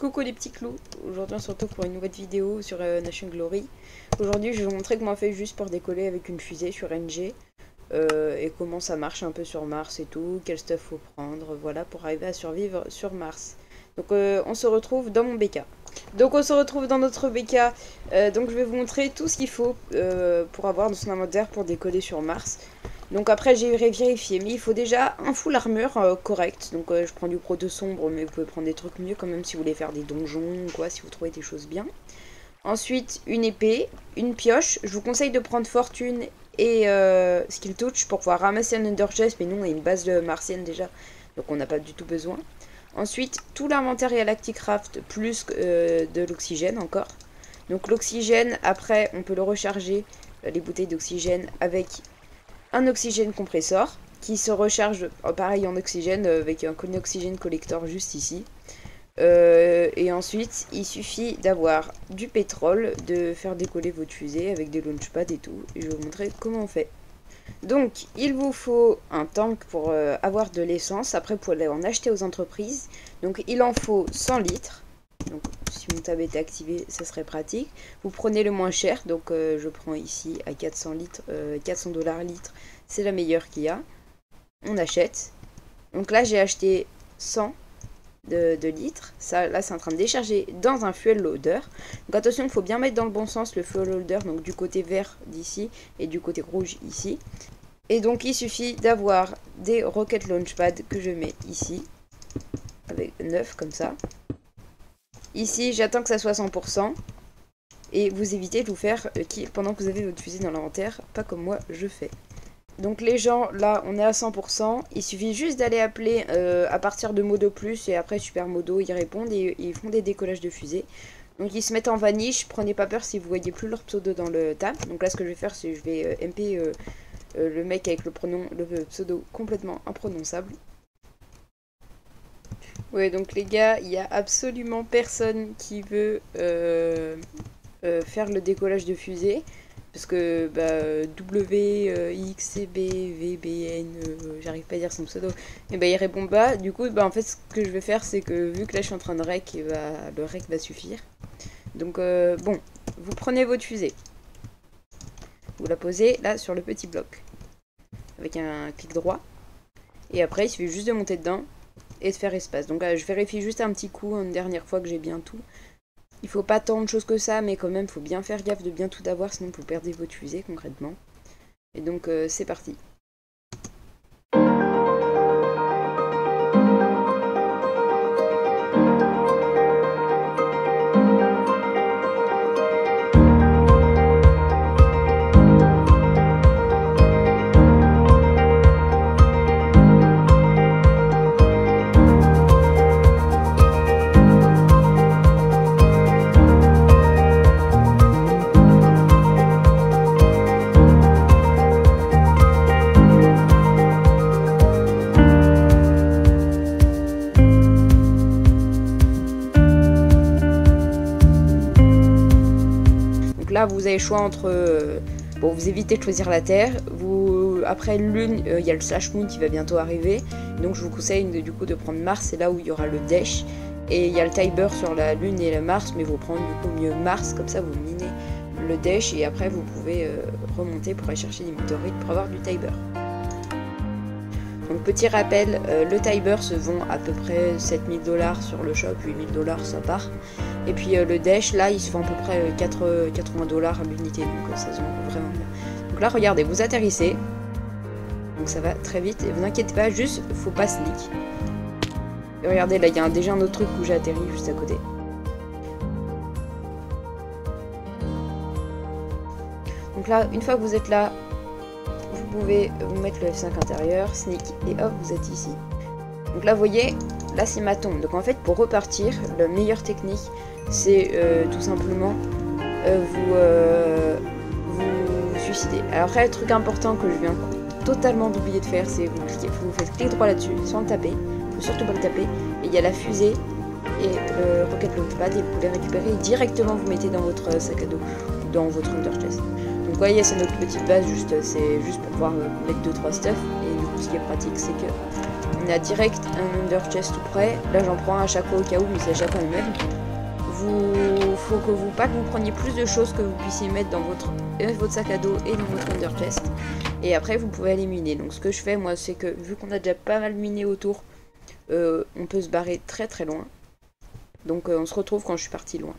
Coucou les petits clous, aujourd'hui on se retrouve pour une nouvelle vidéo sur Nation Glory. Aujourd'hui je vais vous montrer comment on fait juste pour décoller avec une fusée sur NG et comment ça marche un peu sur Mars et tout, quel stuff faut prendre, voilà, pour arriver à survivre sur Mars. Donc on se retrouve dans mon BK. Donc on se retrouve dans notre BK, donc je vais vous montrer tout ce qu'il faut pour avoir dans son inventaire pour décoller sur Mars. Donc après j'ai vérifié, mais il faut déjà un full armure correct. Donc je prends du proto sombre, mais vous pouvez prendre des trucs mieux quand même si vous voulez faire des donjons ou quoi, si vous trouvez des choses bien. Ensuite une épée, une pioche, je vous conseille de prendre fortune et skill touch pour pouvoir ramasser un under chest, mais nous on a une base martienne déjà, donc on n'a pas du tout besoin. Ensuite tout l'inventaire Galacticraft plus de l'oxygène encore. Donc l'oxygène, après on peut le recharger, les bouteilles d'oxygène, avec un oxygène compresseur qui se recharge pareil en oxygène avec un oxygène collector juste ici. Et ensuite il suffit d'avoir du pétrole, de faire décoller votre fusée avec des launchpads et tout. Et je vais vous montrer comment on fait. Donc il vous faut un tank pour avoir de l'essence. Après vous pouvez en acheter aux entreprises. Donc il en faut 100 litres. Donc si mon tab était activé ça serait pratique. Vous prenez le moins cher, donc je prends ici à 400 litres, 400 $ litre, c'est la meilleure qu'il y a. On achète. Donc là j'ai acheté 100 de litres. Ça, là c'est en train de décharger dans un fuel loader. Donc attention, il faut bien mettre dans le bon sens le fuel loader, donc du côté vert d'ici et du côté rouge ici. Et donc il suffit d'avoir des rocket launchpad que je mets ici avec 9 comme ça. Ici, j'attends que ça soit 100%. Et vous évitez de vous faire pendant que vous avez votre fusée dans l'inventaire, pas comme moi je fais. Donc les gens, là, on est à 100%. Il suffit juste d'aller appeler à partir de Modo Plus. Et après Super Modo, ils répondent et ils font des décollages de fusée. Donc ils se mettent en vanish. Prenez pas peur si vous voyez plus leur pseudo dans le tab. Donc là, ce que je vais faire, c'est que je vais MP le mec avec le pseudo complètement imprononçable. Ouais, donc les gars, il n'y a absolument personne qui veut faire le décollage de fusée. Parce que WXCB, VBN, j'arrive pas à dire son pseudo, et il répond pas. Du coup, en fait, ce que je vais faire, c'est que vu que là je suis en train de rec, le rec va suffire. Donc, bon, vous prenez votre fusée. Vous la posez là sur le petit bloc. Avec un clic droit. Et après, il suffit juste de monter dedans et de faire espace. Donc je vérifie juste un petit coup une dernière fois que j'ai bien tout. Il faut pas tant de choses que ça, mais quand même faut bien faire gaffe de bien tout avoir, sinon vous perdez votre fusée concrètement. Et donc c'est parti. Là vous avez le choix entre bon, vous évitez de choisir la Terre, après Lune il y a le Slash Moon qui va bientôt arriver, donc je vous conseille du coup de prendre Mars, c'est là où il y aura le Dash, et il y a le Tiber sur la Lune et la Mars, mais vous prenez du coup mieux Mars, comme ça vous minez le Dash et après vous pouvez remonter pour aller chercher des météorites pour avoir du Tiber. Donc petit rappel, le Tiber se vend à peu près 7000 $ sur le shop, 8000 $ ça part. Et puis le Dash là il se vend à peu près 80 $ à l'unité, donc ça se vend vraiment bien. Donc là regardez, vous atterrissez, donc ça va très vite, et vous inquiétez pas, juste faut pas sneak. Et regardez là il y a déjà un autre truc où j'ai atterri juste à côté. Donc là une fois que vous êtes là, vous pouvez vous mettre le F5 intérieur, sneak, et hop, vous êtes ici. Donc là, vous voyez, là c'est ma tombe. Donc en fait, pour repartir, la meilleure technique, c'est tout simplement vous suicider. Alors après, le truc important que je viens totalement d'oublier de faire, c'est vous faites clic droit là-dessus, sans le taper, il faut surtout pas le taper, et il y a la fusée et le rocket launchpad, et vous les récupérez et directement vous mettez dans votre sac à dos, ou dans votre under chest. Donc vous voyez, c'est notre petite base, c'est juste pour pouvoir mettre 2-3 stuff, et du coup, ce qui est pratique, c'est que on a direct un under chest tout près. Là, j'en prends un à chaque fois au cas où, mais c'est à chaque fois le même. Faut que vous preniez plus de choses que vous puissiez mettre dans votre sac à dos et dans votre under chest. Et après, vous pouvez aller miner. Donc, ce que je fais, moi, c'est que vu qu'on a déjà pas mal miné autour, on peut se barrer très très loin. Donc, on se retrouve quand je suis parti loin.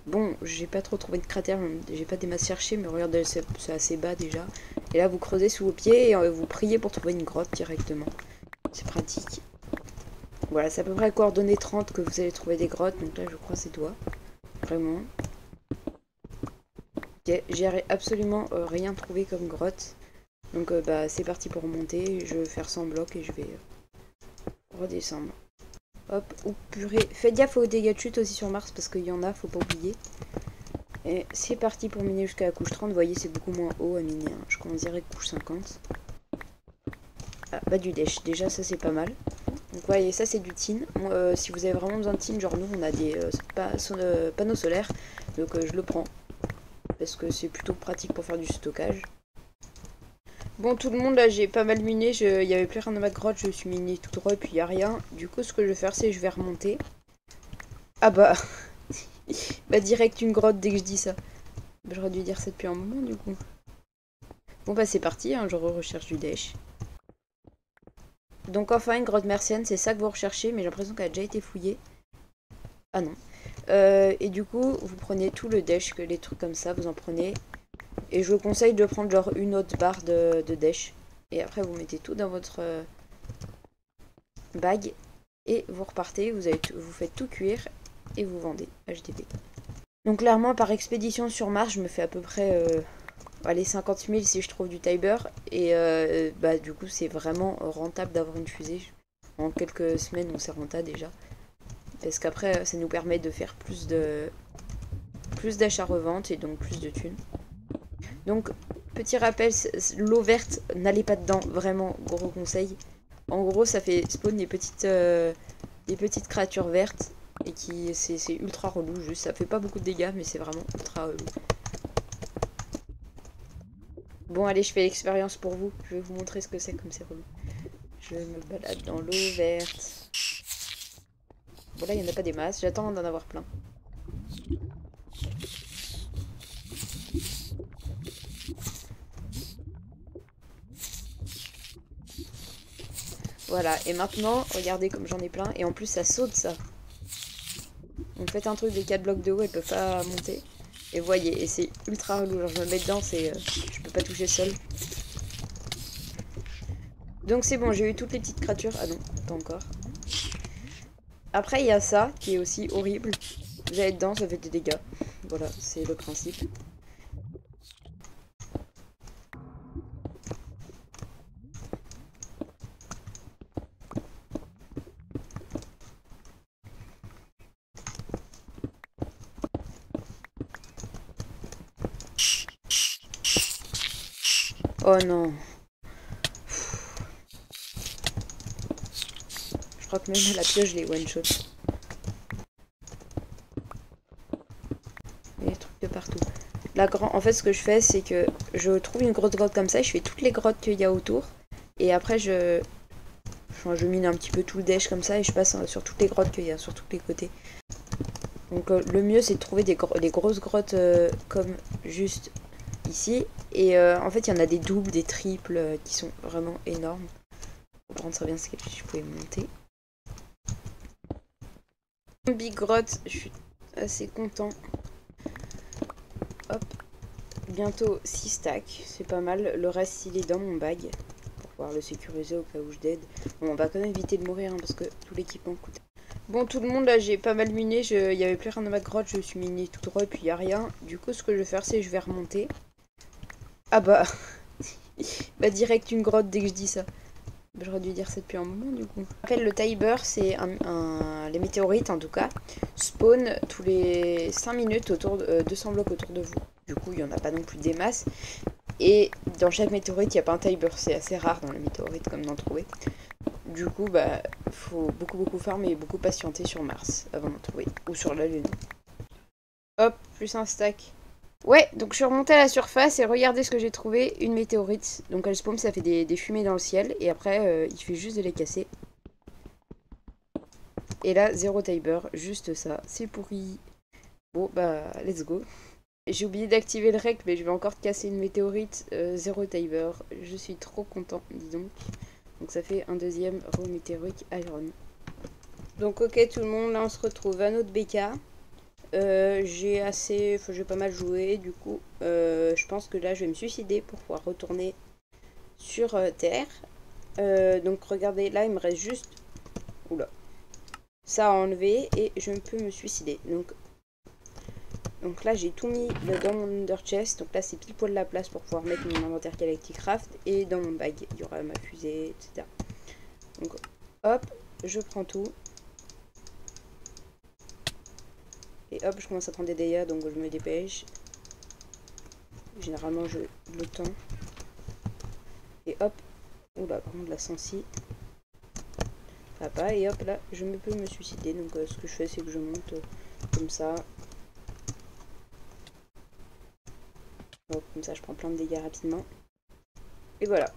Bon, j'ai pas trop trouvé de cratère, j'ai pas des masses cherchées, mais regardez, c'est assez bas déjà. Et là, vous creusez sous vos pieds et vous priez pour trouver une grotte directement. C'est pratique. Voilà, c'est à peu près coordonnées 30 que vous allez trouver des grottes, donc là, je crois c'est toi. Vraiment. Ok, j'ai absolument rien trouvé comme grotte. Donc, bah, c'est parti pour monter. Je vais faire 100 blocs et je vais redescendre. Hop, oh purée. Faites gaffe aux dégâts de chute aussi sur Mars parce qu'il y en a, faut pas oublier. Et c'est parti pour miner jusqu'à la couche 30. Vous voyez, c'est beaucoup moins haut à miner. Hein. Je commence direct couche 50. Ah, bah du dash. Déjà, ça c'est pas mal. Donc, voyez, ça c'est du tin. Si vous avez vraiment besoin de tin, genre nous, on a des panneaux solaires. Donc, je le prends. Parce que c'est plutôt pratique pour faire du stockage. Bon, tout le monde, là, j'ai pas mal miné. Il y avait plus rien dans ma grotte. Je suis miné tout droit et puis il n'y a rien. Du coup, ce que je vais faire, c'est que je vais remonter. Ah bah... bah, direct une grotte dès que je dis ça. Bah, j'aurais dû dire ça depuis un moment, du coup. Bon, bah, c'est parti. Hein, je recherche du dash. Donc, enfin, une grotte martienne. C'est ça que vous recherchez. Mais j'ai l'impression qu'elle a déjà été fouillée. Ah non. Et du coup, vous prenez tout le dash. Que les trucs comme ça, vous en prenez... Et je vous conseille de prendre genre une autre barre de dash. Et après vous mettez tout dans votre bague. Et vous repartez, vous faites tout cuire. Et vous vendez HDP. Donc clairement par expédition sur Mars je me fais à peu près allez, 50 000 si je trouve du Tiber. Et bah du coup c'est vraiment rentable d'avoir une fusée. En quelques semaines on s'est rentable déjà. Parce qu'après ça nous permet de faire plus d'achats-revente et donc plus de thunes. Donc, petit rappel, l'eau verte, n'allez pas dedans, vraiment, gros conseil. En gros, ça fait spawn des petites créatures vertes, et c'est ultra relou, juste, ça fait pas beaucoup de dégâts, mais c'est vraiment ultra relou. Bon, allez, je fais l'expérience pour vous, je vais vous montrer ce que c'est comme c'est relou. Je me balade dans l'eau verte. Bon, là, il n'y en a pas des masses, j'attends d'en avoir plein. Voilà, et maintenant, regardez comme j'en ai plein. Et en plus, ça saute, ça. Donc faites un truc des 4 blocs de haut, elles peuvent pas monter. Et vous voyez, et c'est ultra relou. Genre, je me mets dedans, je peux pas toucher seul. Donc c'est bon, j'ai eu toutes les petites créatures. Ah non, pas encore. Après, il y a ça, qui est aussi horrible. Vous allez dedans, ça fait des dégâts. Voilà, c'est le principe. Oh non. Je crois que même à la pioche, je les one-shot. Il y a des trucs de partout. En fait, ce que je fais, c'est que je trouve une grosse grotte comme ça, je fais toutes les grottes qu'il y a autour. Et après, je mine un petit peu tout le dash comme ça et je passe sur toutes les grottes qu'il y a, sur tous les côtés. Donc le mieux, c'est de trouver des grosses grottes comme juste ici. Et en fait, il y en a des doubles, des triples qui sont vraiment énormes. Faut prendre ça bien, si je pouvais monter. Big grotte, je suis assez content. Hop. Bientôt 6 stacks, c'est pas mal. Le reste, il est dans mon bag. Pour pouvoir le sécuriser au cas où je dead. Bon, on va quand même éviter de mourir hein, parce que tout l'équipement coûte. Bon, tout le monde, là, j'ai pas mal miné. Il y avait plus rien dans ma grotte. Je suis miné tout droit et puis il n'y a rien. Du coup, ce que je vais faire, c'est que je vais remonter. Ah bah... bah, direct une grotte dès que je dis ça. Bah, j'aurais dû dire ça depuis un moment, du coup. Je rappelle, le Tiber, c'est les météorites, en tout cas, spawn tous les 5 minutes autour de 200 blocs autour de vous. Du coup, il n'y en a pas non plus des masses. Et dans chaque météorite, il n'y a pas un Tiber. C'est assez rare dans les météorites, comme d'en trouver. Du coup, bah, faut beaucoup farmer et beaucoup patienter sur Mars avant d'en trouver. Ou sur la Lune. Hop, plus un stack. Ouais, donc je suis remontée à la surface et regardez ce que j'ai trouvé, une météorite. Donc elle spawn, ça fait des fumées dans le ciel et après il suffit juste de les casser. Et là, zéro Tiber, juste ça, c'est pourri. Bon bah, let's go. J'ai oublié d'activer le rec, mais je vais encore casser une météorite, zéro Tiber. Je suis trop content, dis donc. Donc ça fait un deuxième météorique Iron. Donc ok tout le monde, là on se retrouve à notre BK. J'ai pas mal joué, du coup, je pense que là je vais me suicider pour pouvoir retourner sur Terre. Donc regardez, là il me reste juste, oula, ça à enlever et je peux me suicider. Donc là j'ai tout mis dans mon under chest, donc là c'est pile poil la place pour pouvoir mettre mon inventaire Galactic Craft et dans mon bag il y aura ma fusée, etc. Donc hop, je prends tout. Et hop, je commence à prendre des dégâts, donc je me dépêche. Généralement, je le temps. Et hop. Oula, par contre, la sensi. Papa, et hop, là, je peux me suicider. Donc, ce que je fais, c'est que je monte comme ça. Hop, comme ça, je prends plein de dégâts rapidement. Et voilà.